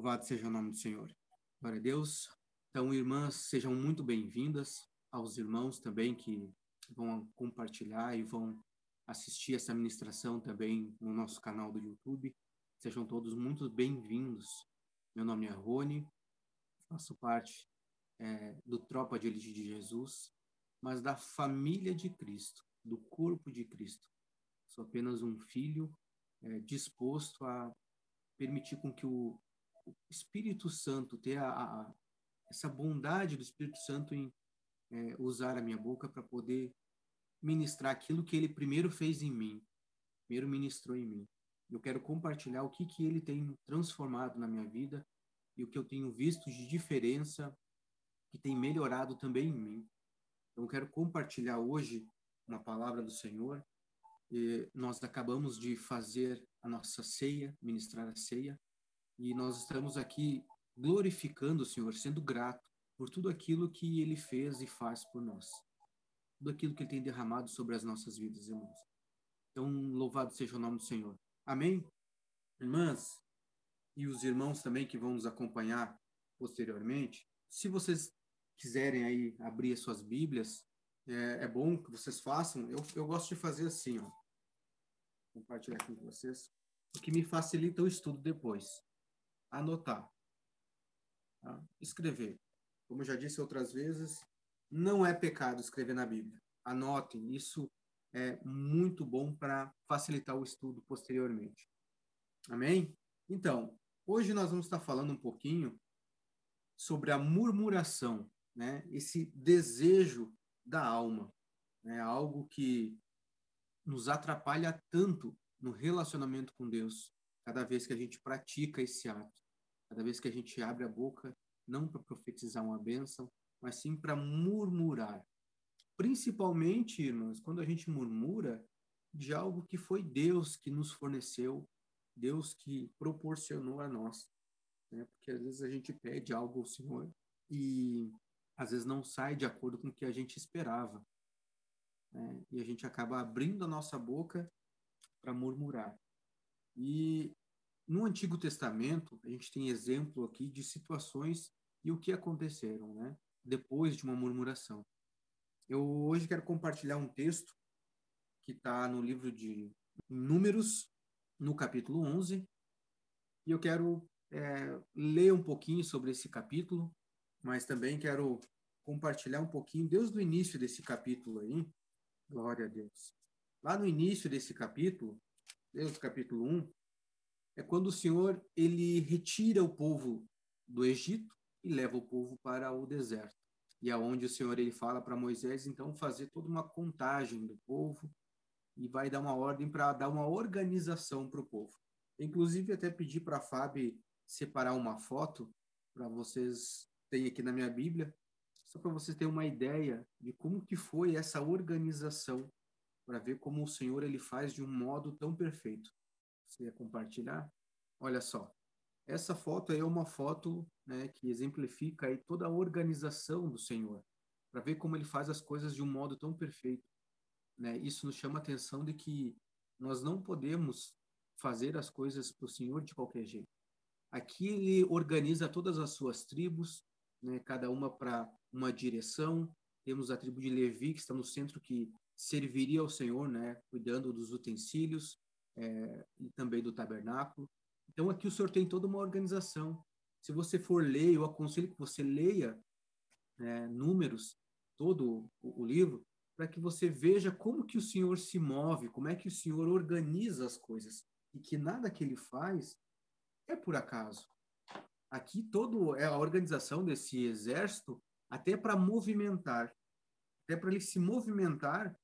Louvado seja o nome do Senhor. Glória a Deus. Então, irmãs, sejam muito bem-vindas, aos irmãos também que vão compartilhar e vão assistir essa ministração também no nosso canal do YouTube. Sejam todos muito bem-vindos. Meu nome é Rony, faço parte do Tropa de Elite de Jesus, mas da família de Cristo, do corpo de Cristo. Sou apenas um filho disposto a permitir com que o Espírito Santo, ter essa bondade do Espírito Santo em usar a minha boca para poder ministrar aquilo que ele primeiro fez em mim, primeiro ministrou em mim. Eu quero compartilhar o que ele tem transformado na minha vida e o que eu tenho visto de diferença que tem melhorado também em mim. Então, eu quero compartilhar hoje uma palavra do Senhor. E nós acabamos de fazer a nossa ceia, ministrar a ceia, e nós estamos aqui glorificando o Senhor, sendo grato por tudo aquilo que Ele fez e faz por nós. Tudo aquilo que Ele tem derramado sobre as nossas vidas, irmãos. Então, louvado seja o nome do Senhor. Amém? Irmãs, e os irmãos também que vão nos acompanhar posteriormente, se vocês quiserem aí abrir as suas Bíblias, é bom que vocês façam. Eu gosto de fazer assim, ó. Vou compartilhar aqui com vocês, o que me facilita o estudo depois. Anotar. Tá? Escrever. Como eu já disse outras vezes, não é pecado escrever na Bíblia. Anotem, isso é muito bom para facilitar o estudo posteriormente. Amém? Então, hoje nós vamos estar falando um pouquinho sobre a murmuração, né? Esse desejo da alma, né? Algo que nos atrapalha tanto no relacionamento com Deus, cada vez que a gente pratica esse ato, cada vez que a gente abre a boca, não para profetizar uma bênção, mas sim para murmurar. Principalmente, irmãos, quando a gente murmura de algo que foi Deus que nos forneceu, Deus que proporcionou a nós, né? Porque às vezes a gente pede algo ao Senhor e às vezes não sai de acordo com o que a gente esperava, né? E a gente acaba abrindo a nossa boca para murmurar. E no Antigo Testamento, a gente tem exemplo aqui de situações e o que aconteceram, né? Depois de uma murmuração. Eu hoje quero compartilhar um texto que está no livro de Números, no capítulo 11, e eu quero ler um pouquinho sobre esse capítulo, mas também quero compartilhar um pouquinho desde o início desse capítulo aí. Glória a Deus. Lá no início desse capítulo, desde o capítulo 1, é quando o Senhor ele retira o povo do Egito e leva o povo para o deserto. E aonde o Senhor ele fala para Moisés então fazer toda uma contagem do povo e vai dar uma ordem para dar uma organização para o povo. Inclusive até pedi para a Fábio separar uma foto para vocês terem aqui na minha Bíblia, só para vocês terem uma ideia de como que foi essa organização, para ver como o Senhor ele faz de um modo tão perfeito. Você ia compartilhar? Olha só, essa foto aí é uma foto, né, que exemplifica aí toda a organização do Senhor, para ver como ele faz as coisas de um modo tão perfeito, né? Isso nos chama a atenção de que nós não podemos fazer as coisas para o Senhor de qualquer jeito. Aqui ele organiza todas as suas tribos, né, cada uma para uma direção. Temos a tribo de Levi, que está no centro, que serviria ao Senhor, né, cuidando dos utensílios e também do tabernáculo. Então, aqui o Senhor tem toda uma organização. Se você for ler, eu aconselho que você leia Números, todo o livro, para que você veja como que o Senhor se move, como é que o Senhor organiza as coisas, e que nada que ele faz é por acaso. Aqui todo é a organização desse exército, até para movimentar, até para eles se movimentar,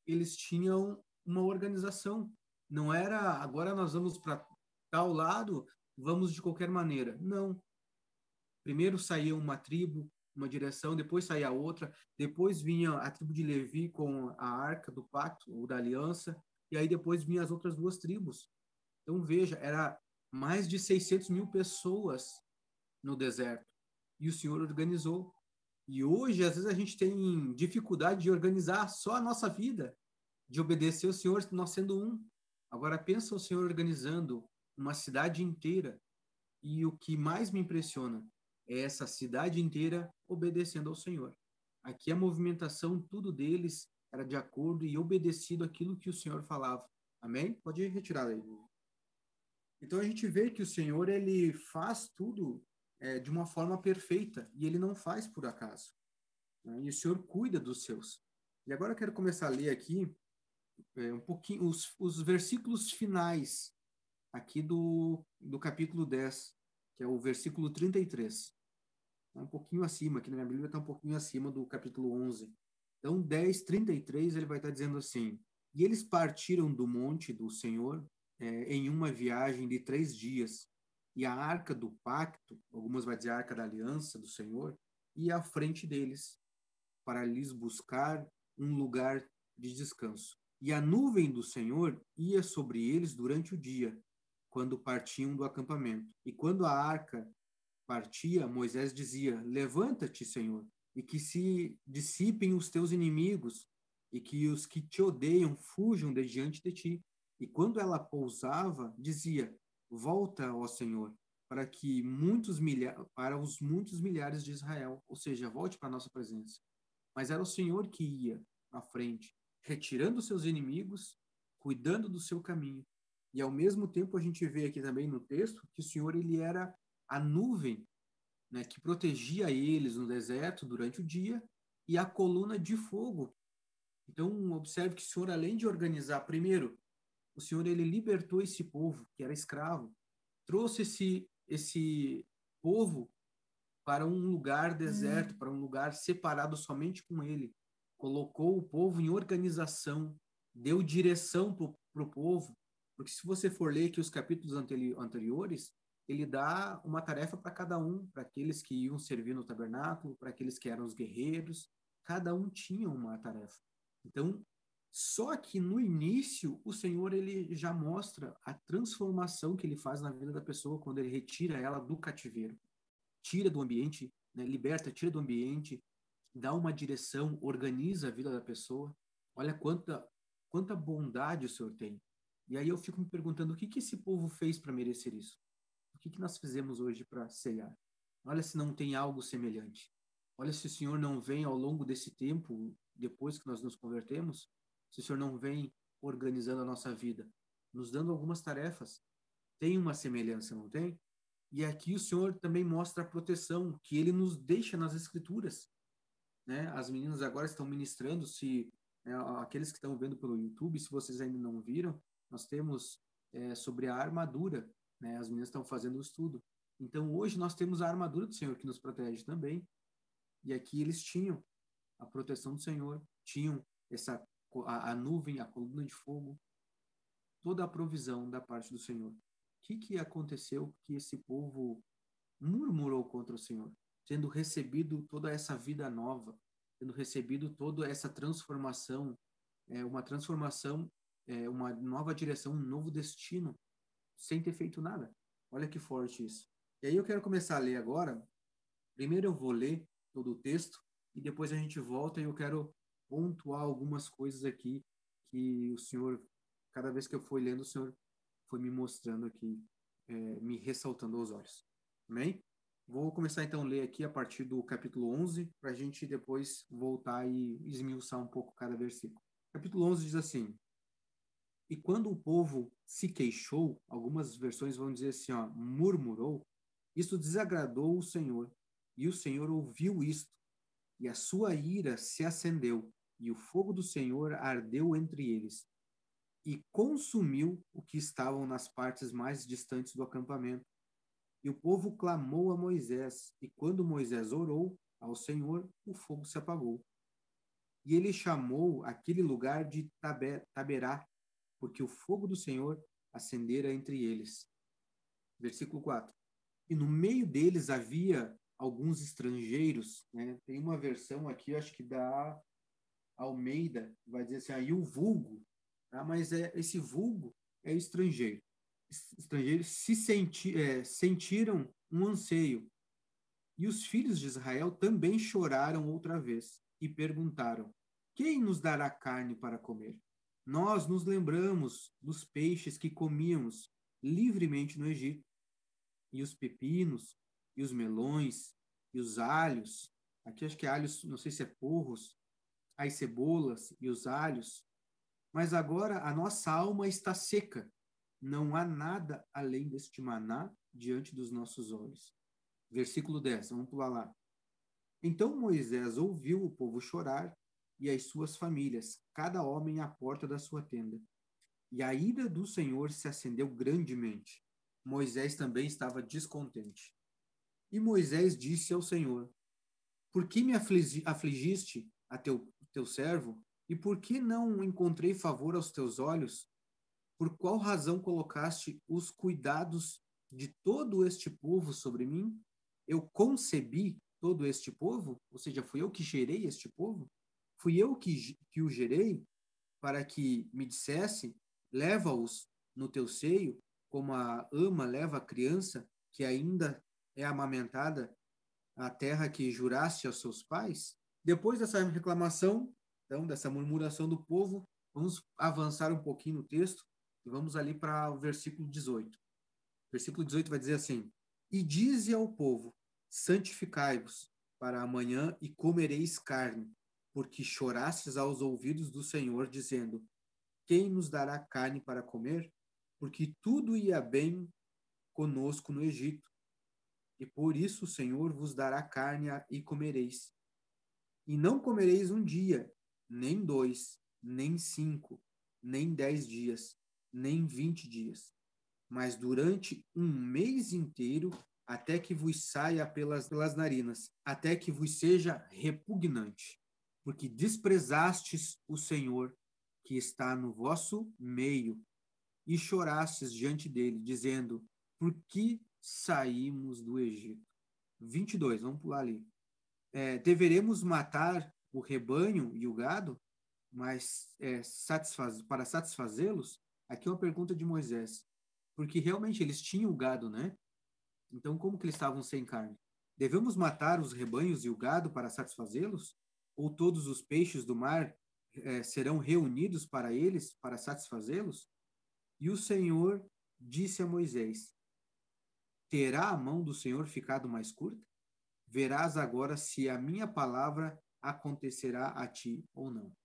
eles tinham uma organização. Não era agora nós vamos para tal lado, vamos de qualquer maneira. Não. Primeiro saía uma tribo, uma direção, depois saía outra, depois vinha a tribo de Levi com a arca do pacto, ou da aliança, e aí depois vinham as outras duas tribos. Então veja, era mais de 600 mil pessoas no deserto, e o Senhor organizou. E hoje, às vezes, a gente tem dificuldade de organizar só a nossa vida, de obedecer ao Senhor, nós sendo um. Agora, pensa o Senhor organizando uma cidade inteira. E o que mais me impressiona é essa cidade inteira obedecendo ao Senhor. Aqui a movimentação, tudo deles era de acordo e obedecido aquilo que o Senhor falava. Amém? Pode retirar aí. Então a gente vê que o Senhor ele faz tudo de uma forma perfeita e ele não faz por acaso, né? E o Senhor cuida dos seus. E agora eu quero começar a ler aqui um pouquinho os versículos finais aqui do capítulo 10, que é o versículo 33. Tá um pouquinho acima, aqui na minha Bíblia está um pouquinho acima do capítulo 11. Então, 10, 33, ele vai estar dizendo assim: E eles partiram do monte do Senhor em uma viagem de 3 dias, e a arca do pacto, algumas vai dizer a arca da aliança do Senhor, ia à frente deles, para lhes buscar um lugar de descanso. E a nuvem do Senhor ia sobre eles durante o dia, quando partiam do acampamento. E quando a arca partia, Moisés dizia: Levanta-te, Senhor, e que se dissipem os teus inimigos, e que os que te odeiam fujam de diante de ti. E quando ela pousava, dizia: Volta, ó Senhor, para os muitos milhares de Israel, ou seja, volte para a nossa presença. Mas era o Senhor que ia à frente, retirando seus inimigos, cuidando do seu caminho. E ao mesmo tempo a gente vê aqui também no texto que o Senhor ele era a nuvem, né, que protegia eles no deserto durante o dia e a coluna de fogo. Então observe que o Senhor, além de organizar, primeiro, o Senhor ele libertou esse povo que era escravo, trouxe esse povo para um lugar deserto, para um lugar separado somente com ele. Colocou o povo em organização, deu direção para o povo, porque se você for ler aqui os capítulos anteriores, ele dá uma tarefa para cada um, para aqueles que iam servir no tabernáculo, para aqueles que eram os guerreiros, cada um tinha uma tarefa. Então, só que no início, o Senhor ele já mostra a transformação que ele faz na vida da pessoa quando ele retira ela do cativeiro, tira do ambiente, né, liberta, tira do ambiente, dá uma direção, organiza a vida da pessoa. Olha quanta bondade o Senhor tem. E aí eu fico me perguntando o que esse povo fez para merecer isso? O que nós fizemos hoje para ceiar? Olha se não tem algo semelhante. Olha se o Senhor não vem ao longo desse tempo, depois que nós nos convertemos, se o Senhor não vem organizando a nossa vida, nos dando algumas tarefas. Tem uma semelhança, não tem? E aqui o Senhor também mostra a proteção que ele nos deixa nas Escrituras, né? As meninas agora estão ministrando, se aqueles que estão vendo pelo YouTube, se vocês ainda não viram, nós temos sobre a armadura, né? As meninas estão fazendo o estudo. Então hoje nós temos a armadura do Senhor que nos protege também. E aqui eles tinham a proteção do Senhor, tinham a nuvem, a coluna de fogo, toda a provisão da parte do Senhor. O que aconteceu que esse povo murmurou contra o Senhor, tendo recebido toda essa vida nova, tendo recebido toda essa transformação, uma nova direção, um novo destino, sem ter feito nada? Olha que forte isso. E aí eu quero começar a ler agora. Primeiro eu vou ler todo o texto e depois a gente volta e eu quero pontuar algumas coisas aqui que o Senhor, cada vez que eu fui lendo, o Senhor foi me mostrando aqui, me ressaltando aos olhos. Amém? Vou começar então a ler aqui a partir do capítulo 11, para a gente depois voltar e esmiuçar um pouco cada versículo. Capítulo 11 diz assim: E quando o povo se queixou, algumas versões vão dizer assim, ó, murmurou, isso desagradou o Senhor, e o Senhor ouviu isto, e a sua ira se acendeu, e o fogo do Senhor ardeu entre eles, e consumiu o que estavam nas partes mais distantes do acampamento. E o povo clamou a Moisés, e quando Moisés orou ao Senhor, o fogo se apagou. E ele chamou aquele lugar de Taberá, porque o fogo do Senhor acendera entre eles. Versículo 4. E no meio deles havia alguns estrangeiros, né? Tem uma versão aqui, acho que da Almeida, vai dizer assim, aí o vulgo, tá? Mas esse vulgo é estrangeiro. Estrangeiros sentiram um anseio. E os filhos de Israel também choraram outra vez e perguntaram: Quem nos dará carne para comer? Nós nos lembramos dos peixes que comíamos livremente no Egito. e os pepinos, e os melões, e os alhos. Aqui acho que é alhos, não sei se é porros, as cebolas e os alhos. Mas agora a nossa alma está seca. Não há nada além deste maná diante dos nossos olhos. Versículo 10, vamos pular lá. Então Moisés ouviu o povo chorar e as suas famílias, cada homem à porta da sua tenda. E a ira do Senhor se acendeu grandemente. Moisés também estava descontente. E Moisés disse ao Senhor: Por que me afligiste a teu servo? E por que não encontrei favor aos teus olhos? Por qual razão colocaste os cuidados de todo este povo sobre mim? Eu concebi todo este povo? Ou seja, fui eu que gerei este povo? Fui eu que o gerei para que me dissesse: leva-os no teu seio, como a ama leva a criança que ainda é amamentada, a terra que juraste aos seus pais? Depois dessa reclamação, então, dessa murmuração do povo, vamos avançar um pouquinho no texto e vamos ali para o versículo 18. Versículo 18 vai dizer assim: E dize ao povo: santificai-vos para amanhã e comereis carne, porque chorastes aos ouvidos do Senhor, dizendo: Quem nos dará carne para comer? Porque tudo ia bem conosco no Egito. E por isso o Senhor vos dará carne e comereis. E não comereis um dia, nem 2, nem 5, nem 10 dias, nem 20 dias, mas durante um mês inteiro, até que vos saia pelas narinas, até que vos seja repugnante, porque desprezastes o Senhor que está no vosso meio, e chorastes diante dele, dizendo: Por que saímos do Egito? 22, vamos pular ali. Deveremos matar o rebanho e o gado, mas para satisfazê-los? Aqui é uma pergunta de Moisés, porque realmente eles tinham o gado, né? Então, como que eles estavam sem carne? Devemos matar os rebanhos e o gado para satisfazê-los? Ou todos os peixes do mar serão reunidos para eles, para satisfazê-los? E o Senhor disse a Moisés: Terá a mão do Senhor ficado mais curta? Verás agora se a minha palavra acontecerá a ti ou não.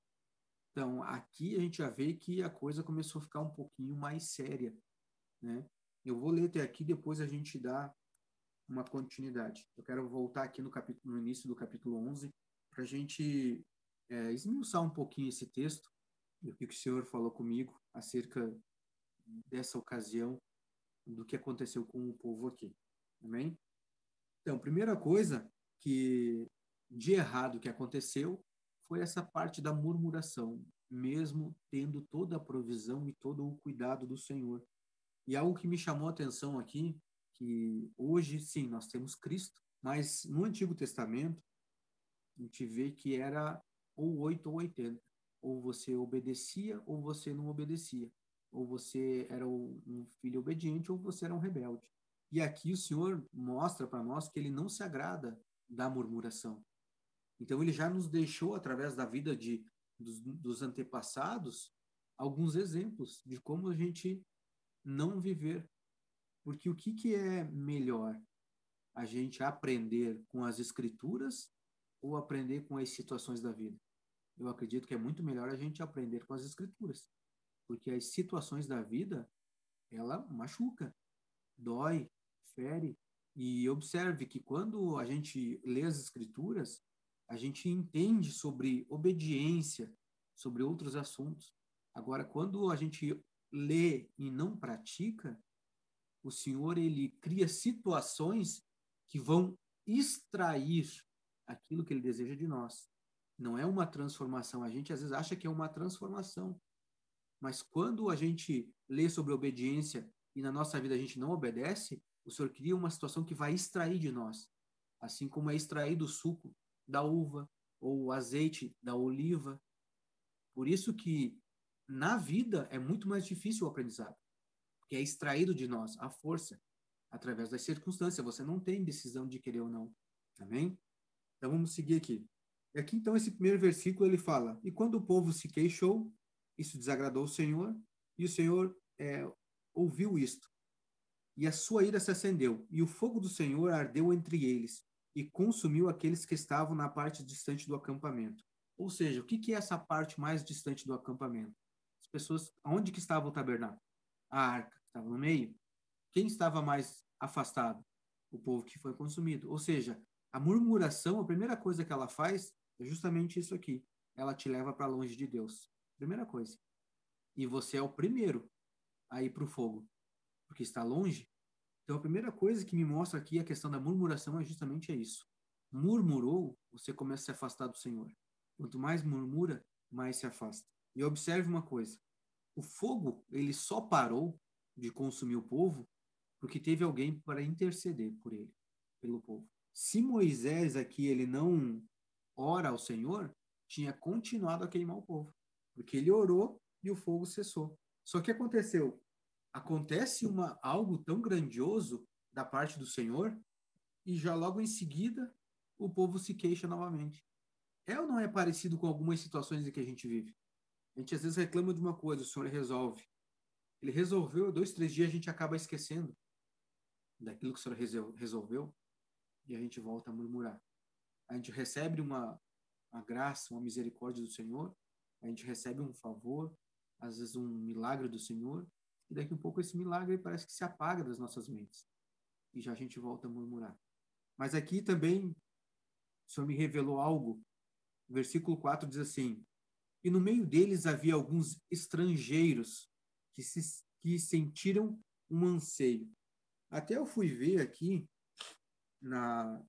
Então, aqui a gente já vê que a coisa começou a ficar um pouquinho mais séria, né? Eu vou ler até aqui, depois a gente dá uma continuidade. Eu quero voltar aqui no início do capítulo 11, para a gente esmiuçar um pouquinho esse texto e o que o Senhor falou comigo acerca dessa ocasião, do que aconteceu com o povo aqui. Amém? Então, primeira coisa que de errado que aconteceu foi essa parte da murmuração, mesmo tendo toda a provisão e todo o cuidado do Senhor. E algo que me chamou a atenção aqui, que hoje, sim, nós temos Cristo, mas no Antigo Testamento, a gente vê que era ou 8 ou 80. Ou você obedecia ou você não obedecia. Ou você era um filho obediente ou você era um rebelde. E aqui o Senhor mostra para nós que ele não se agrada da murmuração. Então ele já nos deixou, através da vida dos antepassados, alguns exemplos de como a gente não viver. Porque o que é melhor? A gente aprender com as escrituras ou aprender com as situações da vida? Eu acredito que é muito melhor a gente aprender com as escrituras. Porque as situações da vida, ela machuca, dói, fere. E observe que quando a gente lê as escrituras, a gente entende sobre obediência, sobre outros assuntos. Agora, quando a gente lê e não pratica, o Senhor ele cria situações que vão extrair aquilo que ele deseja de nós. Não é uma transformação. A gente às vezes acha que é uma transformação, mas quando a gente lê sobre obediência e na nossa vida a gente não obedece, o Senhor cria uma situação que vai extrair de nós, assim como é extraído o suco da uva ou o azeite da oliva. Por isso que na vida é muito mais difícil o aprendizado, porque é extraído de nós a força através das circunstâncias. Você não tem decisão de querer ou não. Amém? Então vamos seguir aqui. E aqui então esse primeiro versículo ele fala: E quando o povo se queixou, isso desagradou o Senhor, e o Senhor ouviu isto. e a sua ira se acendeu, e o fogo do Senhor ardeu entre eles, e consumiu aqueles que estavam na parte distante do acampamento. Ou seja, o que é essa parte mais distante do acampamento? As pessoas, onde que estava o tabernáculo? A arca estava no meio. Quem estava mais afastado? O povo que foi consumido. Ou seja, a murmuração, a primeira coisa que ela faz é justamente isso aqui. Ela te leva para longe de Deus. Primeira coisa. E você é o primeiro a ir para o fogo, porque está longe. Então, a primeira coisa que me mostra aqui a questão da murmuração é justamente isso. Murmurou, você começa a se afastar do Senhor. Quanto mais murmura, mais se afasta. E observe uma coisa. O fogo, ele só parou de consumir o povo porque teve alguém para interceder por ele, pelo povo. Se Moisés aqui ele não ora ao Senhor, tinha continuado a queimar o povo, porque ele orou e o fogo cessou. Só que aconteceu, acontece algo tão grandioso da parte do Senhor e já logo em seguida o povo se queixa novamente. É ou não é parecido com algumas situações em que a gente vive? A gente às vezes reclama de uma coisa, o Senhor resolve. Ele resolveu, 2, 3 dias a gente acaba esquecendo daquilo que o Senhor resolveu e a gente volta a murmurar. A gente recebe uma graça, uma misericórdia do Senhor, a gente recebe um favor, às vezes um milagre do Senhor, e daqui a um pouco esse milagre parece que se apaga das nossas mentes e já a gente volta a murmurar. Mas aqui também o Senhor me revelou algo. O versículo 4 diz assim: e no meio deles havia alguns estrangeiros que sentiram um anseio. Até eu fui ver aqui na,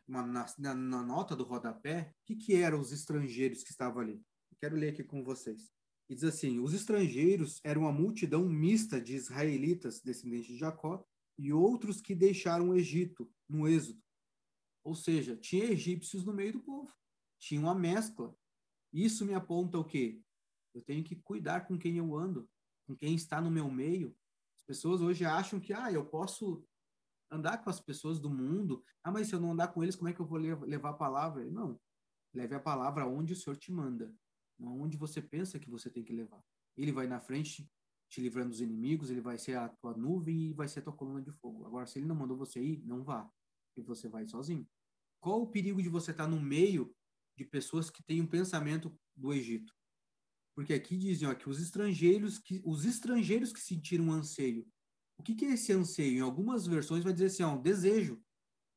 na nota do rodapé o que eram os estrangeiros que estavam ali. Eu quero ler aqui com vocês. E diz assim: os estrangeiros eram uma multidão mista de israelitas, descendentes de Jacó, e outros que deixaram o Egito no êxodo. Ou seja, tinha egípcios no meio do povo. Tinha uma mescla. Isso me aponta o quê? Eu tenho que cuidar com quem eu ando, com quem está no meu meio. As pessoas hoje acham que, eu posso andar com as pessoas do mundo. Mas se eu não andar com eles, como é que eu vou levar a palavra? Não. Leve a palavra onde o Senhor te manda, não onde você pensa que você tem que levar. Ele vai na frente, te livrando dos inimigos, ele vai ser a tua nuvem e vai ser a tua coluna de fogo. Agora, se ele não mandou você ir, não vá, e você vai sozinho. Qual o perigo de você estar no meio de pessoas que têm um pensamento do Egito? Porque aqui dizem que os estrangeiros que sentiram um anseio. O que é esse anseio? Em algumas versões vai dizer assim, um desejo,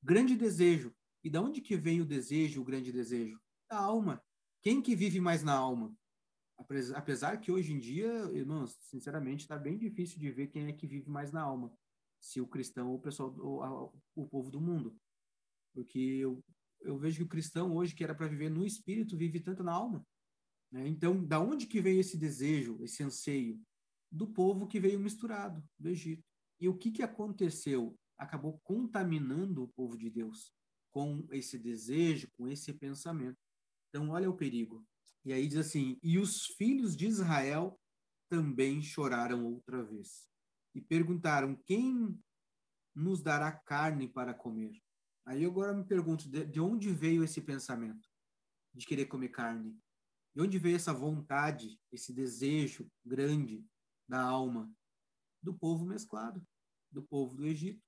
grande desejo. E da onde que vem o desejo, o grande desejo? Da alma. Quem que vive mais na alma? Apesar que hoje em dia, irmãos, sinceramente, está bem difícil de ver quem é que vive mais na alma. Se o cristão ou o pessoal, o povo do mundo. Porque eu vejo que o cristão hoje, que era para viver no espírito, vive tanto na alma. Né? Então, da onde que veio esse desejo, esse anseio? Do povo que veio misturado, do Egito. E o que aconteceu? Acabou contaminando o povo de Deus com esse desejo, com esse pensamento. Então, olha o perigo. E aí diz assim: e os filhos de Israel também choraram outra vez. E perguntaram: quem nos dará carne para comer? Aí agora eu me pergunto: de onde veio esse pensamento de querer comer carne? De onde veio essa vontade, esse desejo grande da alma? Do povo mesclado, do povo do Egito.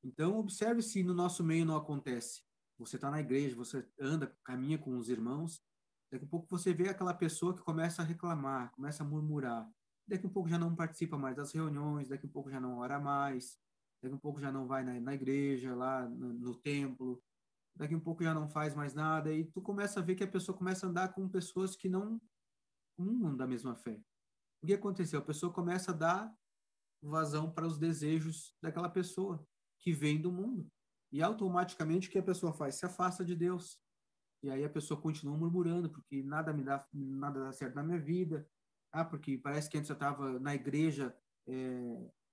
Então, observe se no nosso meio não acontece. Você está na igreja, você anda, caminha com os irmãos, daqui a pouco você vê aquela pessoa que começa a reclamar, começa a murmurar. Daqui a pouco já não participa mais das reuniões, daqui a pouco já não ora mais, daqui a pouco já não vai na igreja, lá no templo, daqui a pouco já não faz mais nada, e tu começa a ver que a pessoa começa a andar com pessoas que não comungam da mesma fé. O que aconteceu? A pessoa começa a dar vazão para os desejos daquela pessoa que vem do mundo. E automaticamente o que a pessoa faz? Se afasta de Deus. E aí a pessoa continua murmurando, porque nada dá certo na minha vida. Porque parece que antes eu estava na igreja,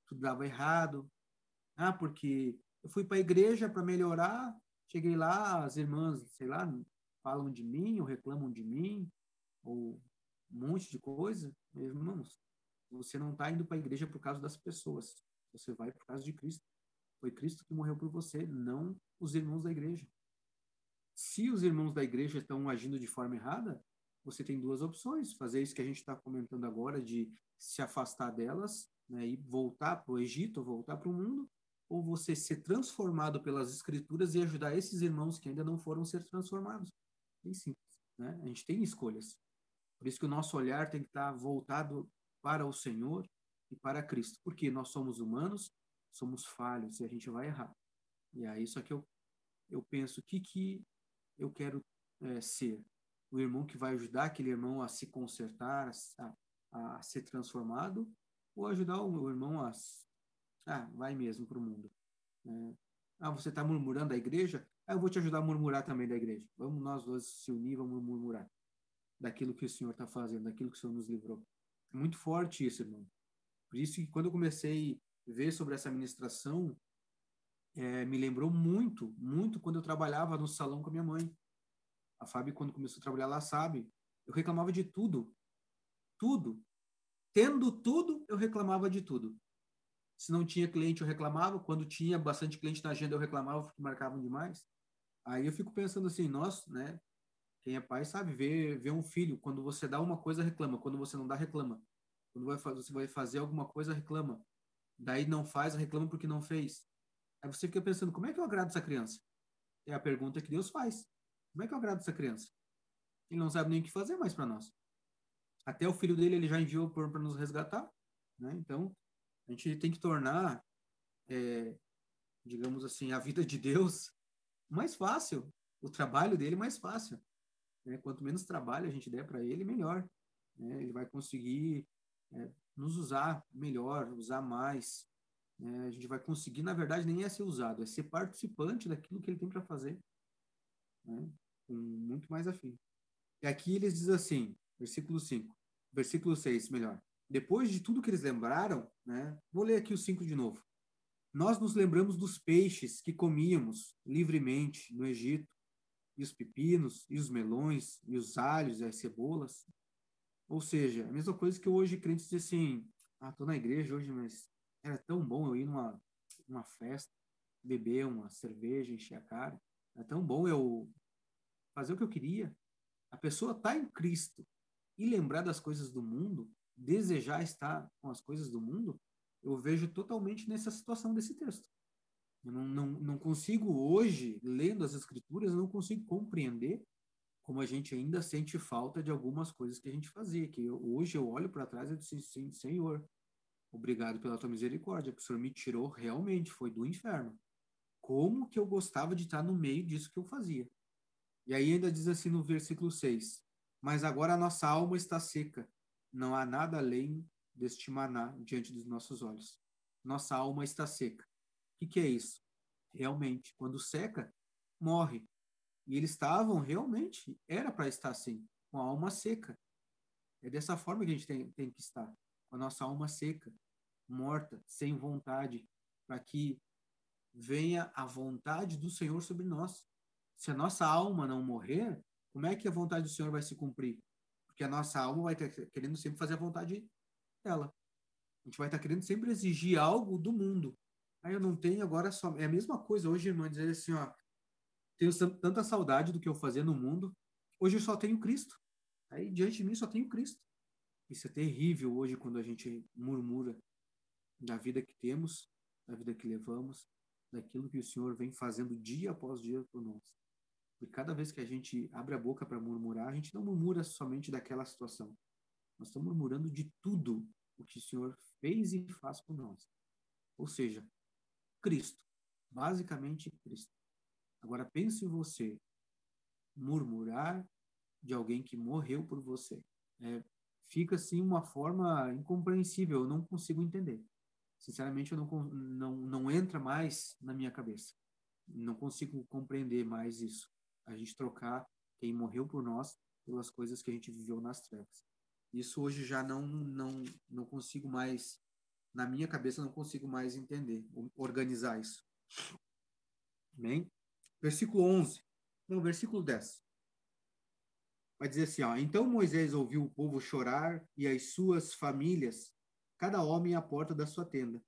tudo dava errado. Porque eu fui para a igreja para melhorar, cheguei lá, as irmãs, sei lá, falam de mim, ou reclamam de mim, ou um monte de coisa. Irmãos, você não está indo para a igreja por causa das pessoas. Você vai por causa de Cristo. Foi Cristo que morreu por você, não os irmãos da igreja. Se os irmãos da igreja estão agindo de forma errada, você tem duas opções. Fazer isso que a gente está comentando agora, de se afastar delas, né, e voltar para o Egito, voltar para o mundo, ou você ser transformado pelas Escrituras e ajudar esses irmãos que ainda não foram ser transformados. Bem simples, né? A gente tem escolhas. Por isso que o nosso olhar tem que estar voltado para o Senhor e para Cristo. Porque nós somos humanos, somos falhos e a gente vai errar. E aí, só que eu penso, o que eu quero ser? O irmão que vai ajudar aquele irmão a se consertar, a ser transformado, ou ajudar o irmão vai mesmo para o mundo. Você está murmurando da igreja? Eu vou te ajudar a murmurar também da igreja. Vamos nós dois se unir, vamos murmurar daquilo que o Senhor está fazendo, daquilo que o Senhor nos livrou. É muito forte isso, irmão. Por isso que quando eu comecei a ver sobre essa ministração, me lembrou muito, muito quando eu trabalhava no salão com a minha mãe. A Fábio, quando começou a trabalhar lá, sabe, eu reclamava de tudo. Tudo. Tendo tudo, eu reclamava de tudo. Se não tinha cliente, eu reclamava. Quando tinha bastante cliente na agenda, eu reclamava porque marcavam demais. Aí eu fico pensando assim, nós, né? Quem é pai sabe ver um filho. Quando você dá uma coisa, reclama. Quando você não dá, reclama. Quando você vai fazer alguma coisa, reclama. Daí não faz, reclama porque não fez. Aí você fica pensando, como é que eu agrado essa criança? É a pergunta que Deus faz. Como é que eu agrado essa criança? Ele não sabe nem o que fazer mais para nós. Até o filho dele ele já enviou para nos resgatar, né? Então a gente tem que tornar, digamos assim, a vida de Deus mais fácil, o trabalho dele mais fácil, né? Quanto menos trabalho a gente der para ele, melhor, né? Ele vai conseguir nos usar melhor, usar mais, né? A gente vai conseguir, na verdade, nem é ser usado, é ser participante daquilo que ele tem para fazer, né? Com muito mais afim. E aqui eles dizem assim, versículo 6, melhor. Depois de tudo que eles lembraram, né? Vou ler aqui o 5 de novo. Nós nos lembramos dos peixes que comíamos livremente no Egito, e os pepinos, e os melões, e os alhos, e as cebolas. Ou seja, a mesma coisa que hoje crentes dizem assim, tô na igreja hoje, mas era tão bom eu ir numa festa, beber uma cerveja, encher a cara. É tão bom eu fazer o que eu queria. A pessoa está em Cristo e lembrar das coisas do mundo, desejar estar com as coisas do mundo, eu vejo totalmente nessa situação desse texto. Eu não consigo hoje, lendo as Escrituras, eu não consigo compreender como a gente ainda sente falta de algumas coisas que a gente fazia, que hoje eu olho para trás e digo assim, Senhor, obrigado pela tua misericórdia, que o Senhor me tirou realmente, foi do inferno. Como que eu gostava de estar no meio disso que eu fazia. E aí ainda diz assim no versículo 6, mas agora a nossa alma está seca, não há nada além deste maná diante dos nossos olhos. Nossa alma está seca. O que é isso? Realmente, quando seca, morre. E eles estavam realmente, era para estar assim, com a alma seca. É dessa forma que a gente tem que estar, com a nossa alma seca, morta, sem vontade, para que venha a vontade do Senhor sobre nós. Se a nossa alma não morrer, como é que a vontade do Senhor vai se cumprir? Porque a nossa alma vai estar querendo sempre fazer a vontade dela. A gente vai estar querendo sempre exigir algo do mundo. Aí eu não tenho agora só. É a mesma coisa hoje, irmã, dizer assim, ó, tenho tanta saudade do que eu fazia no mundo. Hoje eu só tenho Cristo. Aí diante de mim só tenho Cristo. Isso é terrível hoje quando a gente murmura da vida que temos, da vida que levamos, daquilo que o Senhor vem fazendo dia após dia por nós. E cada vez que a gente abre a boca para murmurar, a gente não murmura somente daquela situação. Nós estamos murmurando de tudo o que o Senhor fez e faz por nós. Ou seja, Cristo. Basicamente, Cristo. Agora, pense em você murmurar de alguém que morreu por você. Fica, assim, uma forma incompreensível. Eu não consigo entender. Sinceramente, eu não entra mais na minha cabeça. Não consigo compreender mais isso. A gente trocar quem morreu por nós pelas coisas que a gente viveu nas trevas. Isso hoje já não consigo mais, na minha cabeça, não consigo mais entender, organizar isso. Amém? Versículo 11. Não, versículo 10. Vai dizer assim, ó, então Moisés ouviu o povo chorar e as suas famílias, cada homem à porta da sua tenda.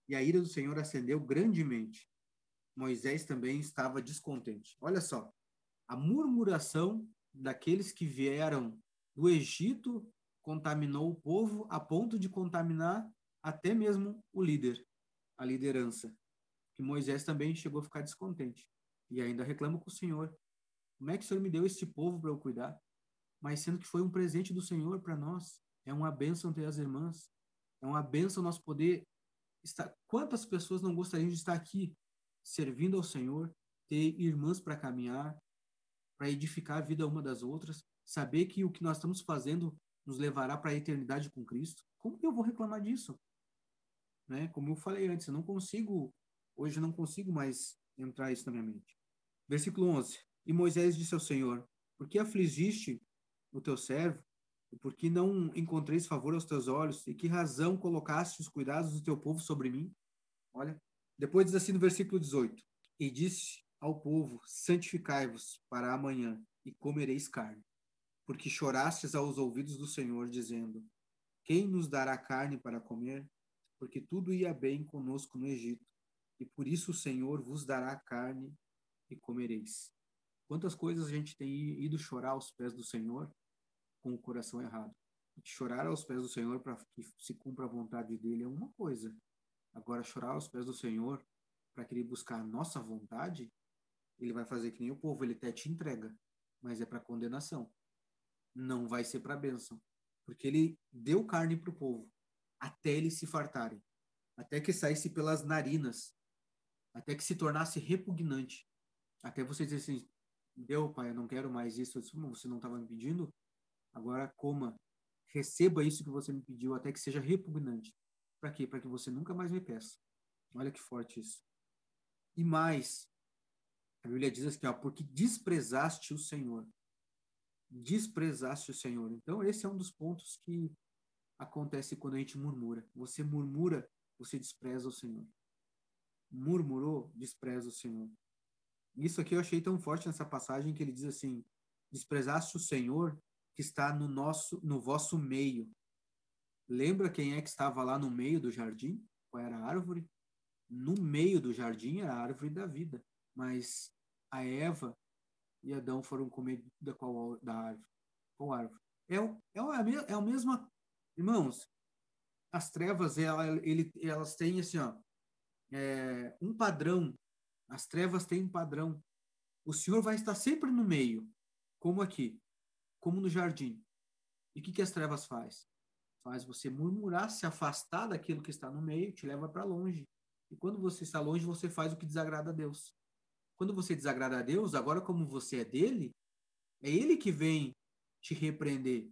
E a ira do Senhor acendeu grandemente. Moisés também estava descontente. Olha só, a murmuração daqueles que vieram do Egito contaminou o povo a ponto de contaminar até mesmo o líder, a liderança. que Moisés também chegou a ficar descontente. E ainda reclama com o Senhor. Como é que o Senhor me deu este povo para eu cuidar? Mas sendo que foi um presente do Senhor para nós. É uma bênção ter as irmãs. É uma bênção nós poder estar... Quantas pessoas não gostariam de estar aqui servindo ao Senhor, ter irmãs para caminhar, para edificar a vida uma das outras, saber que o que nós estamos fazendo nos levará para a eternidade com Cristo? Como que eu vou reclamar disso? Né? Como eu falei antes, eu não consigo, hoje eu não consigo mais entrar isso na minha mente. Versículo 11. E Moisés disse ao Senhor: por que afligiste o teu servo? E por que não encontreis favor aos teus olhos? E que razão colocaste os cuidados do teu povo sobre mim? Olha. Depois diz assim no versículo 18: e disse ao povo: santificai-vos para amanhã, e comereis carne. Porque chorastes aos ouvidos do Senhor, dizendo: quem nos dará carne para comer? Porque tudo ia bem conosco no Egito, e por isso o Senhor vos dará carne e comereis. Quantas coisas a gente tem ido chorar aos pés do Senhor com o coração errado. Chorar aos pés do Senhor para que se cumpra a vontade dele é uma coisa. Agora, chorar aos pés do Senhor para querer buscar a nossa vontade, ele vai fazer que nem o povo, ele até te entrega, mas é para condenação. Não vai ser para bênção. Porque ele deu carne para o povo, até eles se fartarem, até que saísse pelas narinas, até que se tornasse repugnante. Até você dizer assim, deu, pai, eu não quero mais isso. Eu disse, você não estava me pedindo? Agora coma, receba isso que você me pediu, até que seja repugnante. Para quê? Para que você nunca mais me peça. Olha que forte isso. E mais, a Bíblia diz assim, ó, porque desprezaste o Senhor. Desprezaste o Senhor. Então, esse é um dos pontos que acontece quando a gente murmura. Você murmura, você despreza o Senhor. Murmurou, despreza o Senhor. Isso aqui eu achei tão forte nessa passagem que ele diz assim: desprezaste o Senhor que está no vosso meio. Lembra quem é que estava lá no meio do jardim? Qual era a árvore? No meio do jardim era a árvore da vida. Mas a Eva e Adão foram comer da árvore. Qual árvore? É o mesmo. Irmãos, as trevas, elas têm assim, ó, um padrão. As trevas têm um padrão. O Senhor vai estar sempre no meio, como aqui, como no jardim. E o que as trevas faz? Faz você murmurar, se afastar daquilo que está no meio, te leva para longe. E quando você está longe, você faz o que desagrada a Deus. Quando você desagrada a Deus, agora como você é dele, é ele que vem te repreender.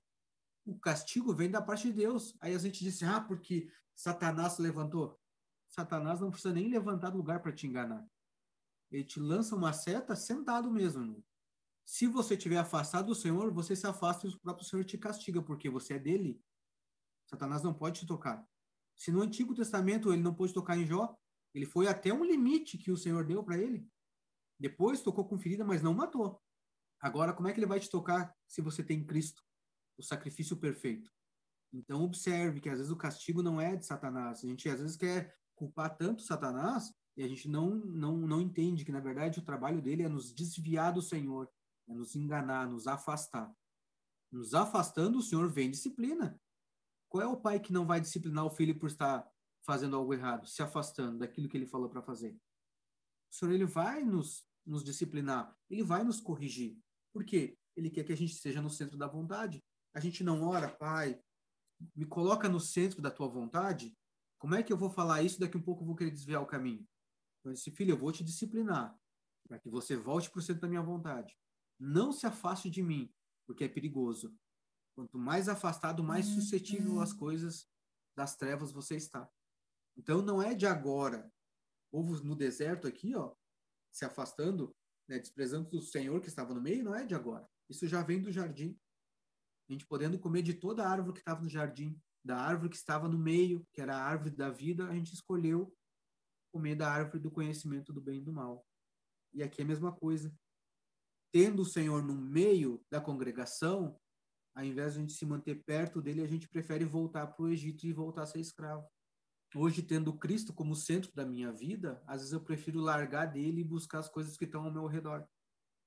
O castigo vem da parte de Deus. Aí a gente diz, porque Satanás se levantou. Satanás não precisa nem levantar do lugar para te enganar. Ele te lança uma seta sentado mesmo. Se você estiver afastado do Senhor, você se afasta e o próprio Senhor te castiga, porque você é dele. Satanás não pode te tocar. Se no Antigo Testamento ele não pôde tocar em Jó, ele foi até um limite que o Senhor deu para ele. Depois tocou com ferida, mas não matou. Agora, como é que ele vai te tocar se você tem Cristo, o sacrifício perfeito? Então, observe que às vezes o castigo não é de Satanás. A gente às vezes quer culpar tanto Satanás e a gente não entende que, na verdade, o trabalho dele é nos desviar do Senhor, é nos enganar, nos afastar. Nos afastando, o Senhor vem disciplina. Qual é o pai que não vai disciplinar o filho por estar fazendo algo errado, se afastando daquilo que ele falou para fazer? O Senhor, ele vai nos disciplinar, ele vai nos corrigir. Por quê? Ele quer que a gente esteja no centro da vontade. A gente não ora, pai, me coloca no centro da tua vontade. Como é que eu vou falar isso? Daqui um pouco eu vou querer desviar o caminho. Então, eu disse, filho, eu vou te disciplinar para que você volte para o centro da minha vontade. Não se afaste de mim, porque é perigoso. Quanto mais afastado, mais suscetível às coisas das trevas você está. Então, não é de agora. O povo no deserto aqui, ó, se afastando, né, desprezando o Senhor que estava no meio, não é de agora. Isso já vem do jardim. A gente podendo comer de toda a árvore que estava no jardim, da árvore que estava no meio, que era a árvore da vida, a gente escolheu comer da árvore do conhecimento do bem e do mal. E aqui é a mesma coisa. Tendo o Senhor no meio da congregação, ao invés de a gente se manter perto dele, a gente prefere voltar para o Egito e voltar a ser escravo. Hoje, tendo Cristo como centro da minha vida, às vezes eu prefiro largar dele e buscar as coisas que estão ao meu redor.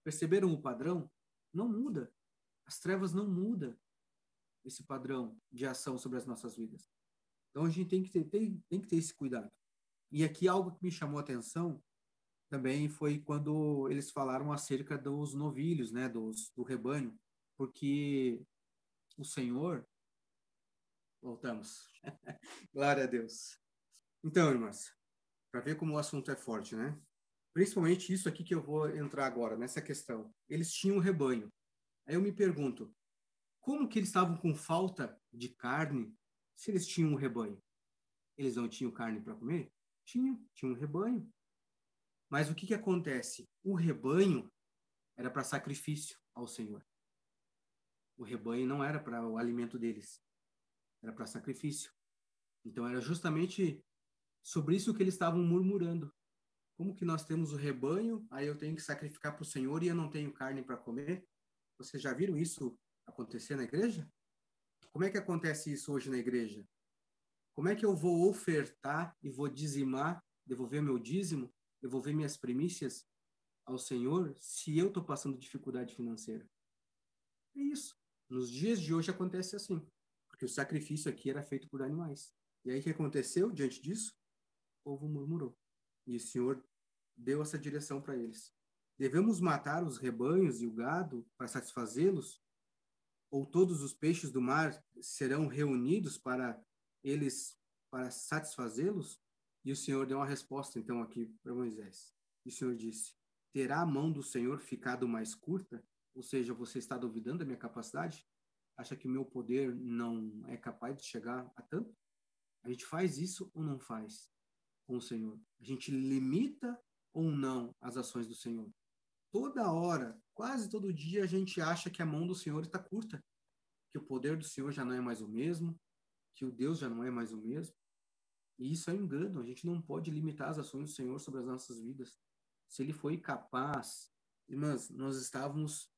Perceberam o padrão? Não muda. As trevas não mudam esse padrão de ação sobre as nossas vidas. Então a gente tem que ter esse cuidado. E aqui algo que me chamou a atenção também foi quando eles falaram acerca dos novilhos, né, do rebanho, porque o Senhor, voltamos, glória a Deus. Então, irmãs, para ver como o assunto é forte, né? Principalmente isso aqui que eu vou entrar agora, nessa questão. Eles tinham um rebanho. Aí eu me pergunto, como que eles estavam com falta de carne se eles tinham um rebanho? Eles não tinham carne para comer? Tinham um rebanho. Mas o que acontece? O rebanho era para sacrifício ao Senhor. O rebanho não era para o alimento deles, era para sacrifício. Então era justamente sobre isso que eles estavam murmurando. Como que nós temos o rebanho, aí eu tenho que sacrificar para o Senhor e eu não tenho carne para comer? Vocês já viram isso acontecer na igreja? Como é que acontece isso hoje na igreja? Como é que eu vou ofertar e vou dizimar, devolver meu dízimo, devolver minhas primícias ao Senhor se eu estou passando dificuldade financeira? É isso. Nos dias de hoje acontece assim, porque o sacrifício aqui era feito por animais. E aí o que aconteceu diante disso? O povo murmurou. E o Senhor deu essa direção para eles. Devemos matar os rebanhos e o gado para satisfazê-los? Ou todos os peixes do mar serão reunidos para satisfazê-los? E o Senhor deu uma resposta então aqui para Moisés. E o Senhor disse: terá a mão do Senhor ficado mais curta? Ou seja, você está duvidando da minha capacidade? Acha que o meu poder não é capaz de chegar a tanto? A gente faz isso ou não faz com o Senhor? A gente limita ou não as ações do Senhor? Toda hora, quase todo dia, a gente acha que a mão do Senhor está curta, que o poder do Senhor já não é mais o mesmo, que o Deus já não é mais o mesmo. E isso é um engano. A gente não pode limitar as ações do Senhor sobre as nossas vidas. Se ele foi capaz, irmãs, nós estávamos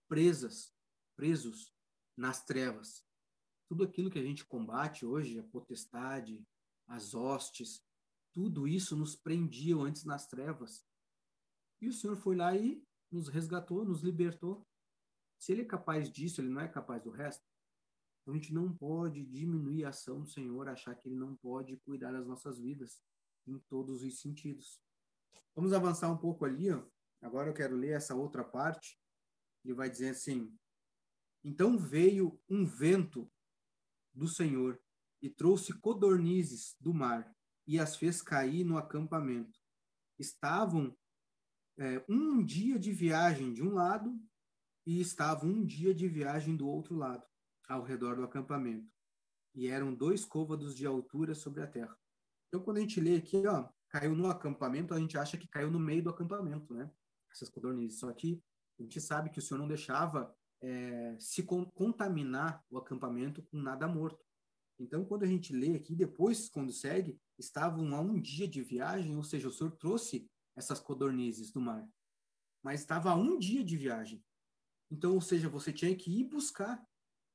presos nas trevas. Tudo aquilo que a gente combate hoje, a potestade, as hostes, tudo isso nos prendia antes nas trevas. E o Senhor foi lá e nos resgatou, nos libertou. Se ele é capaz disso, ele não é capaz do resto? Então, a gente não pode diminuir a ação do Senhor, achar que ele não pode cuidar das nossas vidas em todos os sentidos. Vamos avançar um pouco ali, ó. Agora eu quero ler essa outra parte. Ele vai dizer assim: então veio um vento do Senhor e trouxe codornizes do mar e as fez cair no acampamento. Estavam um dia de viagem de um lado e estavam um dia de viagem do outro lado, ao redor do acampamento. E eram 2 côvados de altura sobre a terra. Então, quando a gente lê aqui, ó, caiu no acampamento, a gente acha que caiu no meio do acampamento, né? Essas codornizes. Só que a gente sabe que o Senhor não deixava se contaminar o acampamento com nada morto. Então, quando a gente lê aqui, depois, quando segue, estavam a um dia de viagem, ou seja, o Senhor trouxe essas codornizes do mar. Mas estava a um dia de viagem. Então, ou seja, você tinha que ir buscar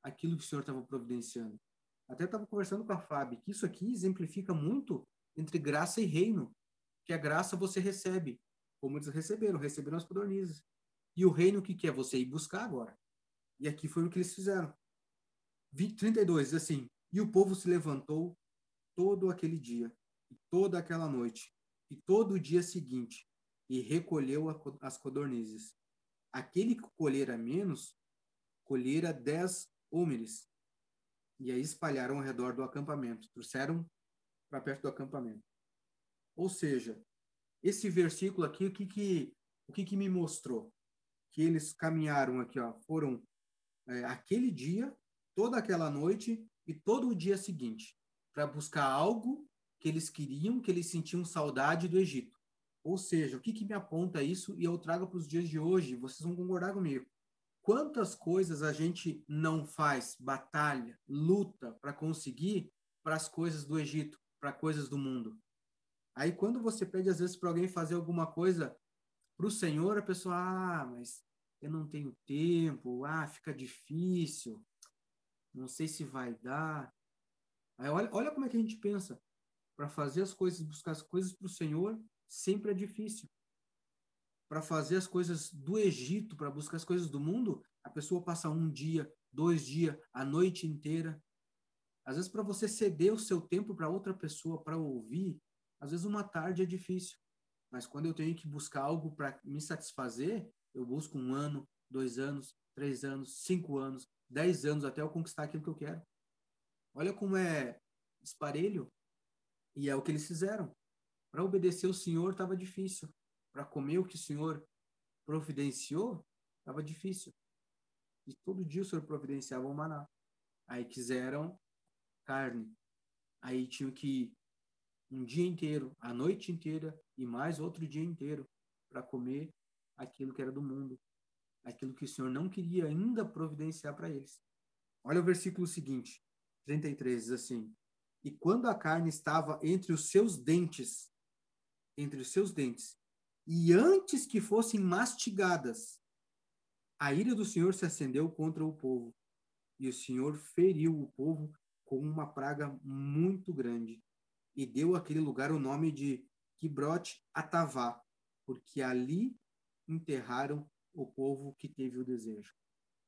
aquilo que o Senhor estava providenciando. Até estava conversando com a Fábio, que isso aqui exemplifica muito entre graça e reino. Que a graça você recebe, como eles receberam as codornizes. E o reino, o que é? Você ir buscar agora. E aqui foi o que eles fizeram. 32, diz assim: e o povo se levantou todo aquele dia, e toda aquela noite, e todo o dia seguinte, e recolheu as codornizes. Aquele que colhera menos, colhera 10 hômeres, e aí espalharam ao redor do acampamento, trouxeram para perto do acampamento. Ou seja, esse versículo aqui, o que me mostrou? Que eles caminharam aqui, ó, foram aquele dia, toda aquela noite e todo o dia seguinte, para buscar algo que eles queriam, que eles sentiam saudade do Egito. Ou seja, o que me aponta isso? E eu trago para os dias de hoje, vocês vão concordar comigo. Quantas coisas a gente não faz, batalha, luta para conseguir para as coisas do Egito, para coisas do mundo. Aí quando você pede às vezes para alguém fazer alguma coisa para o Senhor, a pessoa, mas eu não tenho tempo, fica difícil, não sei se vai dar. Aí olha como é que a gente pensa. Para fazer as coisas, buscar as coisas para o Senhor, sempre é difícil. Para fazer as coisas do Egito, para buscar as coisas do mundo, a pessoa passa 1 dia, 2 dias, a noite inteira. Às vezes, para você ceder o seu tempo para outra pessoa para ouvir, Às vezes uma tarde é difícil, mas quando eu tenho que buscar algo para me satisfazer, eu busco 1 ano, 2 anos, 3 anos, 5 anos, 10 anos até eu conquistar aquilo que eu quero. Olha como é esparelho, e é o que eles fizeram. Para obedecer o Senhor estava difícil. Para comer o que o Senhor providenciou, estava difícil. E todo dia o Senhor providenciava o maná. Aí quiseram carne. Aí tinham que um dia inteiro, a noite inteira e mais outro dia inteiro para comer aquilo que era do mundo, aquilo que o Senhor não queria ainda providenciar para eles. Olha o versículo seguinte, 33, diz assim: E quando a carne estava entre os seus dentes, e antes que fossem mastigadas, a ira do Senhor se acendeu contra o povo, e o Senhor feriu o povo com uma praga muito grande, e deu àquele lugar o nome de Quibrote Atavá, porque ali enterraram o povo que teve o desejo.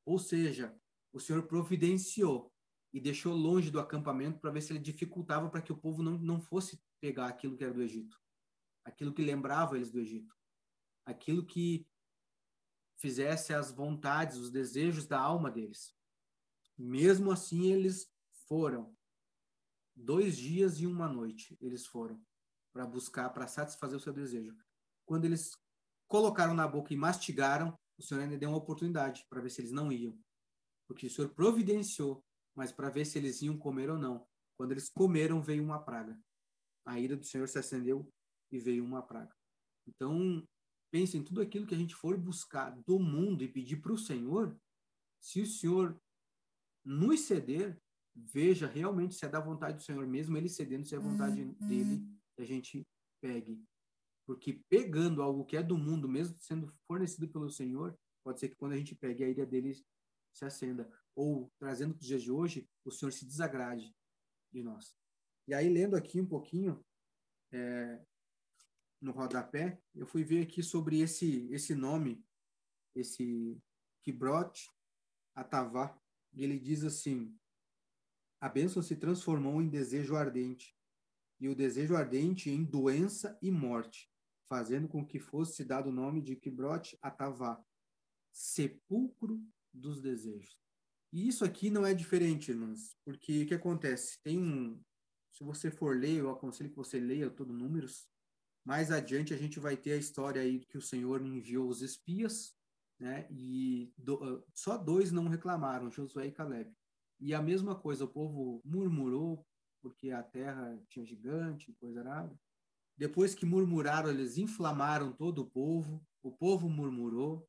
Ou seja, o Senhor providenciou e deixou longe do acampamento para ver se ele dificultava para que o povo não fosse pegar aquilo que era do Egito, aquilo que lembrava eles do Egito, aquilo que fizesse as vontades, os desejos da alma deles. Mesmo assim, eles foram. 2 dias e 1 noite eles foram para buscar, para satisfazer o seu desejo. Quando eles colocaram na boca e mastigaram, o Senhor ainda deu uma oportunidade para ver se eles não iam. Porque o Senhor providenciou, mas para ver se eles iam comer ou não. Quando eles comeram, veio uma praga. A ira do Senhor se acendeu e veio uma praga. Então, pense em tudo aquilo que a gente for buscar do mundo e pedir para o Senhor, se o Senhor nos ceder, veja realmente se é da vontade do Senhor, mesmo ele cedendo, se é a vontade dele, que a gente pegue. Porque pegando algo que é do mundo, mesmo sendo fornecido pelo Senhor, pode ser que quando a gente pegue, a ira dele se acenda. Ou, trazendo para os dias de hoje, o Senhor se desagrade de nós. E aí, lendo aqui um pouquinho, no rodapé, eu fui ver aqui sobre esse nome, esse Kibrot Atavá, e ele diz assim: a bênção se transformou em desejo ardente, e o desejo ardente em doença e morte, fazendo com que fosse dado o nome de Kibrot Atavá, sepulcro dos desejos. E isso aqui não é diferente, irmãos, porque o que acontece? Se você for ler, eu aconselho que você leia todo Números. Mais adiante a gente vai ter a história aí que o Senhor enviou os espias, né? E só 2 não reclamaram, Josué e Caleb. E a mesma coisa, o povo murmurou porque a terra tinha gigante, coisa nada. Depois que murmuraram, eles inflamaram todo o povo murmurou,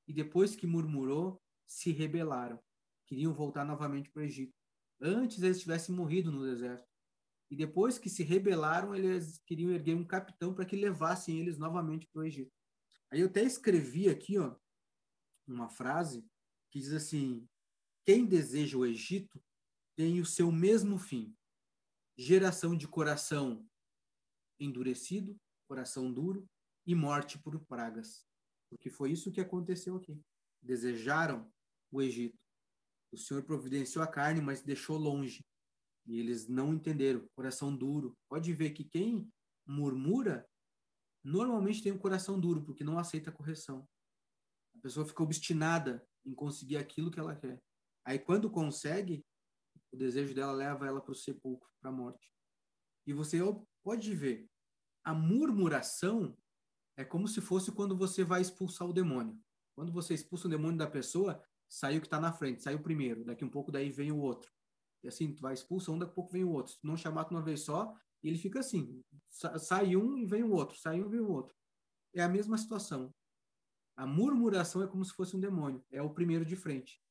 e depois que murmurou, se rebelaram. Queriam voltar novamente para o Egito. Antes eles tivessem morrido no deserto. E depois que se rebelaram, eles queriam erguer um capitão para que levassem eles novamente para o Egito. Aí eu até escrevi aqui, ó, uma frase que diz assim: quem deseja o Egito tem o seu mesmo fim. Geração de coração endurecido, coração duro e morte por pragas. Porque foi isso que aconteceu aqui. Desejaram o Egito. O Senhor providenciou a carne, mas deixou longe. E eles não entenderam. Coração duro. Pode ver que quem murmura normalmente tem um coração duro, porque não aceita a correção. A pessoa fica obstinada em conseguir aquilo que ela quer. Aí, quando consegue, o desejo dela leva ela para o sepulcro, para a morte. E você pode ver, a murmuração é como se fosse quando você vai expulsar o demônio. Quando você expulsa o demônio da pessoa, sai o que está na frente, sai o primeiro. Daqui um pouco daí vem o outro. E assim, tu vai expulsar um, daqui a pouco vem o outro. Se tu não chamar de uma vez só, ele fica assim. Sai um e vem o outro. Sai um e vem o outro. É a mesma situação. A murmuração é como se fosse um demônio. É o primeiro de frente.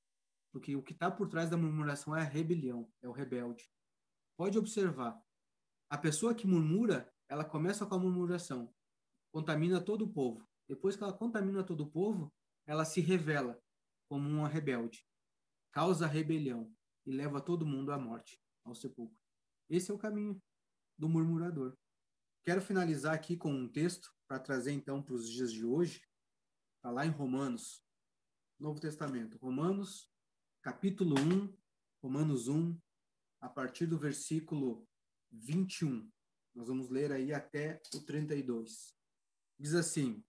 Porque o que está por trás da murmuração é a rebelião. É o rebelde. Pode observar. A pessoa que murmura, ela começa com a murmuração. Contamina todo o povo. Depois que ela contamina todo o povo, ela se revela como uma rebelde. Causa rebelião e leva todo mundo à morte, ao sepulcro. Esse é o caminho do murmurador. Quero finalizar aqui com um texto para trazer então para os dias de hoje. Está lá em Romanos, Novo Testamento. Romanos, capítulo 1, Romanos 1, a partir do versículo 21. Nós vamos ler aí até o 32. Diz assim: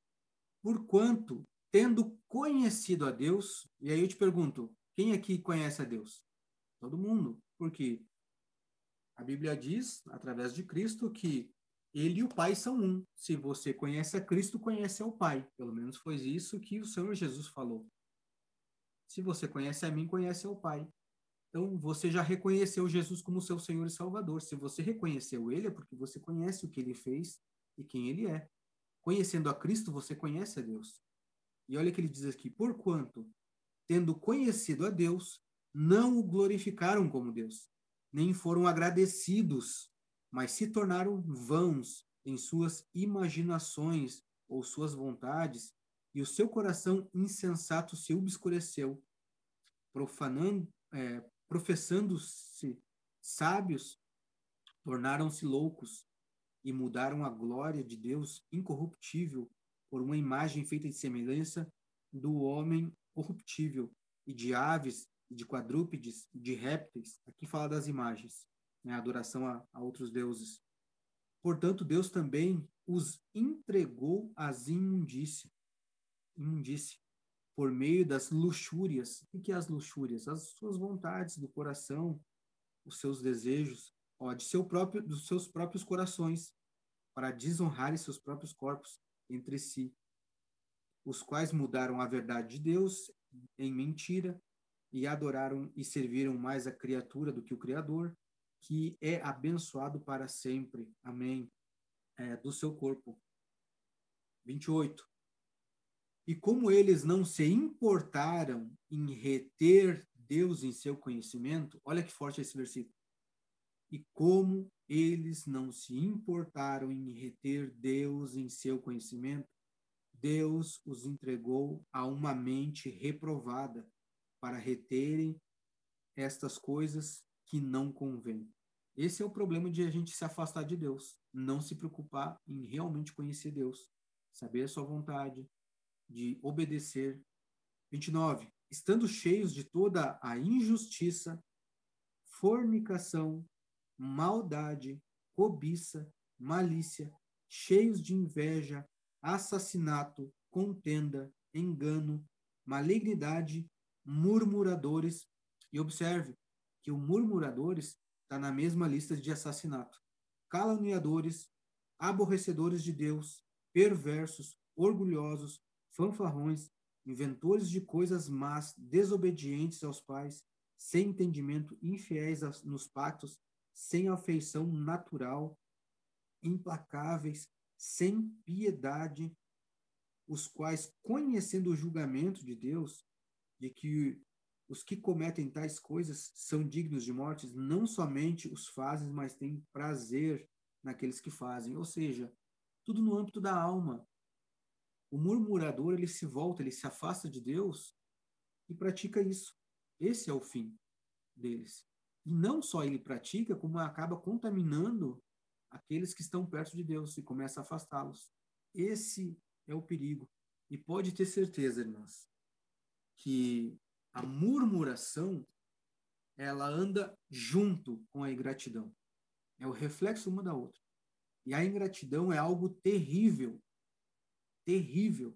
porquanto, tendo conhecido a Deus, e aí eu te pergunto, quem aqui conhece a Deus? Todo mundo, porque a Bíblia diz, através de Cristo, que ele e o Pai são um. Se você conhece a Cristo, conhece ao Pai. Pelo menos foi isso que o Senhor Jesus falou. Se você conhece a mim, conhece ao Pai. Então, você já reconheceu Jesus como seu Senhor e Salvador. Se você reconheceu ele, é porque você conhece o que ele fez e quem ele é. Conhecendo a Cristo, você conhece a Deus. E olha o que ele diz aqui: porquanto, tendo conhecido a Deus, não o glorificaram como Deus, nem foram agradecidos, mas se tornaram vãos em suas imaginações ou suas vontades, e o seu coração insensato se obscureceu, professando-se sábios, tornaram-se loucos e mudaram a glória de Deus incorruptível por uma imagem feita de semelhança do homem corruptível, e de aves, e de quadrúpedes, e de répteis. Aqui fala das imagens, né? A adoração a outros deuses. Portanto, Deus também os entregou às imundície, por meio das luxúrias. O que é as luxúrias? As suas vontades do coração, os seus desejos, dos seus próprios corações, para desonrarem seus próprios corpos entre si, os quais mudaram a verdade de Deus em mentira e adoraram e serviram mais a criatura do que o Criador, que é abençoado para sempre. Amém. Do seu corpo. 28. E como eles não se importaram em reter Deus em seu conhecimento, olha que forte esse versículo. E como eles não se importaram em reter Deus em seu conhecimento, Deus os entregou a uma mente reprovada para reterem estas coisas que não convêm. Esse é o problema de a gente se afastar de Deus, não se preocupar em realmente conhecer Deus, saber a sua vontade, de obedecer. 29. Estando cheios de toda a injustiça, fornicação, maldade, cobiça, malícia, cheios de inveja, assassinato, contenda, engano, malignidade, murmuradores. E observe que o murmuradores está na mesma lista de assassinato. Caluniadores, aborrecedores de Deus, perversos, orgulhosos, fanfarrões, inventores de coisas más, desobedientes aos pais, sem entendimento, infiéis nos pactos, sem afeição natural, implacáveis, sem piedade, os quais, conhecendo o julgamento de Deus, de que os que cometem tais coisas são dignos de morte, não somente os fazem, mas têm prazer naqueles que fazem. Ou seja, tudo no âmbito da alma. O murmurador, ele se volta, ele se afasta de Deus e pratica isso. Esse é o fim deles. E não só ele pratica, como acaba contaminando aqueles que estão perto de Deus e começa a afastá-los. Esse é o perigo. E pode ter certeza, irmãs, que a murmuração, ela anda junto com a ingratidão. É o reflexo uma da outra. E a ingratidão é algo terrível. Terrível.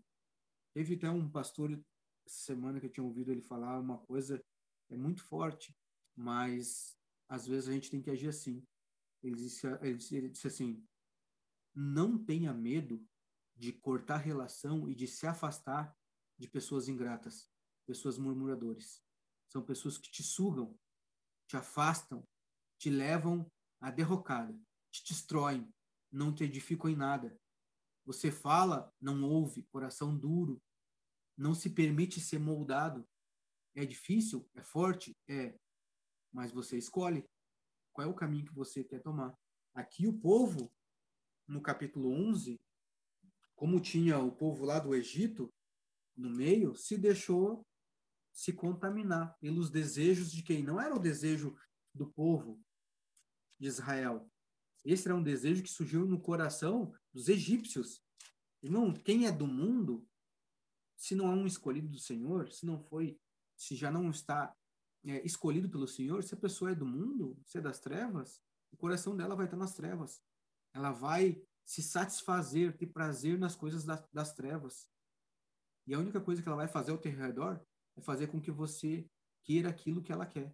Teve até um pastor essa semana que eu tinha ouvido ele falar uma coisa muito forte, mas às vezes a gente tem que agir assim. Ele disse assim: não tenha medo de cortar relação e de se afastar de pessoas ingratas, pessoas murmuradores. São pessoas que te sugam, te afastam, te levam à derrocada, te destroem, não te edificam em nada. Você fala, não ouve, coração duro, não se permite ser moldado. É difícil? É forte? É. Mas você escolhe qual é o caminho que você quer tomar. Aqui o povo, no capítulo 11, como tinha o povo lá do Egito no meio, se deixou se contaminar pelos desejos de quem? Não era o desejo do povo de Israel. Esse era um desejo que surgiu no coração dos egípcios. Irmão, quem é do mundo, se não é um escolhido do Senhor, se já não está escolhido pelo Senhor, se a pessoa é do mundo, se é das trevas, o coração dela vai estar nas trevas. ela vai se satisfazer, ter prazer nas coisas das trevas. E a única coisa que ela vai fazer ao teu redor é fazer com que você queira aquilo que ela quer.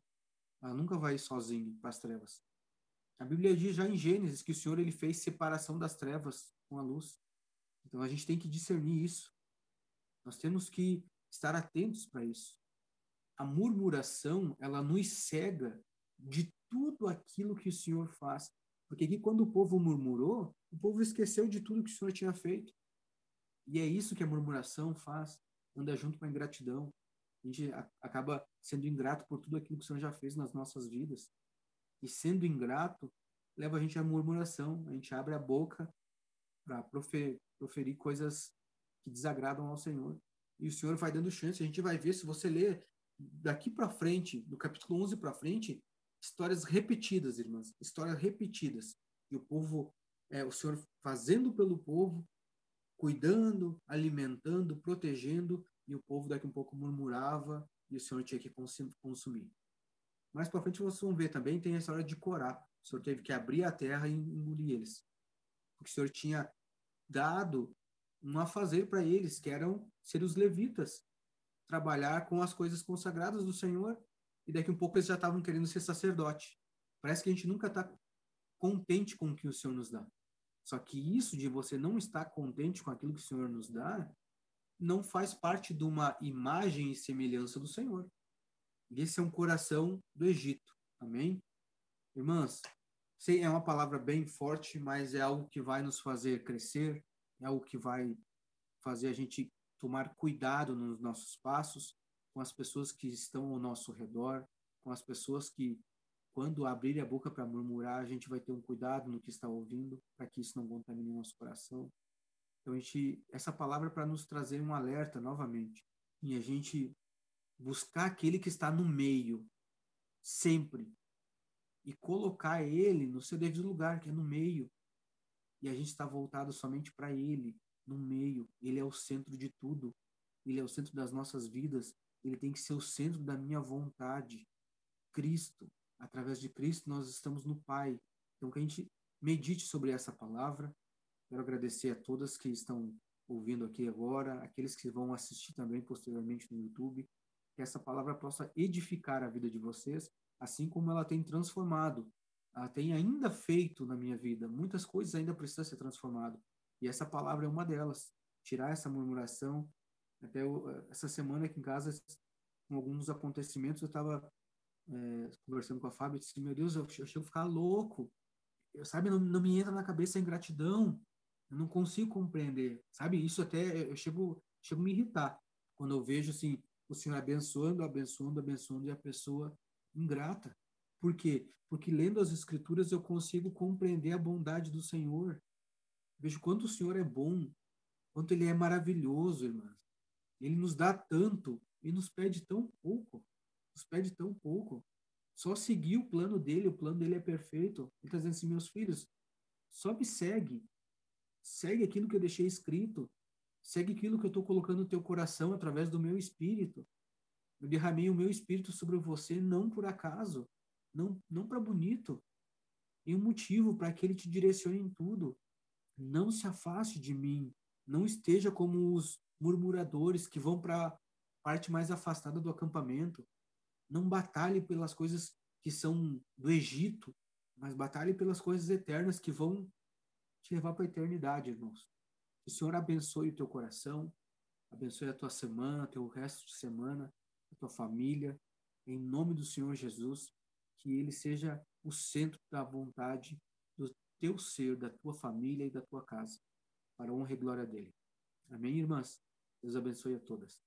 Ela nunca vai sozinha para as trevas. A Bíblia diz já em Gênesis que o Senhor ele fez separação das trevas com a luz. Então a gente tem que discernir isso. Nós temos que estar atentos para isso. A murmuração, ela nos cega de tudo aquilo que o Senhor faz. Porque aqui, quando o povo murmurou, o povo esqueceu de tudo que o Senhor tinha feito. E é isso que a murmuração faz, anda junto com a ingratidão. A gente acaba sendo ingrato por tudo aquilo que o Senhor já fez nas nossas vidas. E sendo ingrato, leva a gente à murmuração. A gente abre a boca para proferir coisas que desagradam ao Senhor. E o Senhor vai dando chance. A gente vai ver, se você ler daqui para frente, do capítulo 11 para frente, histórias repetidas, irmãs. Histórias repetidas. E o povo, o Senhor fazendo pelo povo, cuidando, alimentando, protegendo, e o povo daqui um pouco murmurava e o Senhor tinha que consumir. Mais para frente vocês vão ver também, tem a história de Corá. O Senhor teve que abrir a terra e engolir eles. Porque o Senhor tinha dado um afazer para eles, que eram ser os levitas, trabalhar com as coisas consagradas do Senhor, e daqui um pouco eles já estavam querendo ser sacerdote. Parece que a gente nunca está contente com o que o Senhor nos dá. Só que isso de você não estar contente com aquilo que o Senhor nos dá, não faz parte de uma imagem e semelhança do Senhor. Esse é um coração do Egito. Amém? Irmãs, sei, é uma palavra bem forte, mas é algo que vai nos fazer crescer, é algo que vai fazer a gente tomar cuidado nos nossos passos, com as pessoas que estão ao nosso redor, com as pessoas que, quando abrirem a boca para murmurar, a gente vai ter um cuidado no que está ouvindo, para que isso não contamine nosso coração. Então, essa palavra é para nos trazer um alerta novamente, e a gente buscar aquele que está no meio, sempre, e colocar ele no seu devido lugar, que é no meio. E a gente está voltado somente para ele, no meio. Ele é o centro de tudo. Ele é o centro das nossas vidas. Ele tem que ser o centro da minha vontade. Cristo. Através de Cristo nós estamos no Pai. Então que a gente medite sobre essa palavra. Quero agradecer a todas que estão ouvindo aqui agora, aqueles que vão assistir também posteriormente no YouTube. Que essa palavra possa edificar a vida de vocês, assim como ela tem transformado, ela tem ainda feito na minha vida. Muitas coisas ainda precisam ser transformadas. E essa palavra é uma delas. Tirar essa murmuração. Até essa semana aqui em casa, com alguns acontecimentos, eu estava conversando com a Fábio e disse: meu Deus, eu chego a ficar louco. Sabe, não me entra na cabeça a ingratidão. Eu não consigo compreender. Sabe, isso até eu chego a me irritar. Quando eu vejo, assim, o Senhor abençoando, abençoando, abençoando e a pessoa ingrata. Por quê? Porque lendo as Escrituras eu consigo compreender a bondade do Senhor. Vejo quanto o Senhor é bom, quanto Ele é maravilhoso, irmãs. Ele nos dá tanto e nos pede tão pouco. Nos pede tão pouco. Só seguir o plano dele é perfeito. Ele está dizendo assim: meus filhos, só me segue. Segue aquilo que eu deixei escrito. Segue aquilo que eu estou colocando no teu coração através do meu espírito. Eu derramei o meu espírito sobre você não por acaso, não para bonito. Tem um motivo para que ele te direcione em tudo. Não se afaste de mim. Não esteja como os murmuradores que vão para a parte mais afastada do acampamento. Não batalhe pelas coisas que são do Egito, mas batalhe pelas coisas eternas que vão te levar para a eternidade, irmãos. Que o Senhor abençoe o teu coração, abençoe a tua semana, teu resto de semana, a tua família, em nome do Senhor Jesus, que ele seja o centro da vontade do teu ser, da tua família e da tua casa, para a honra e glória dele. Amém, irmãs? Deus abençoe a todas.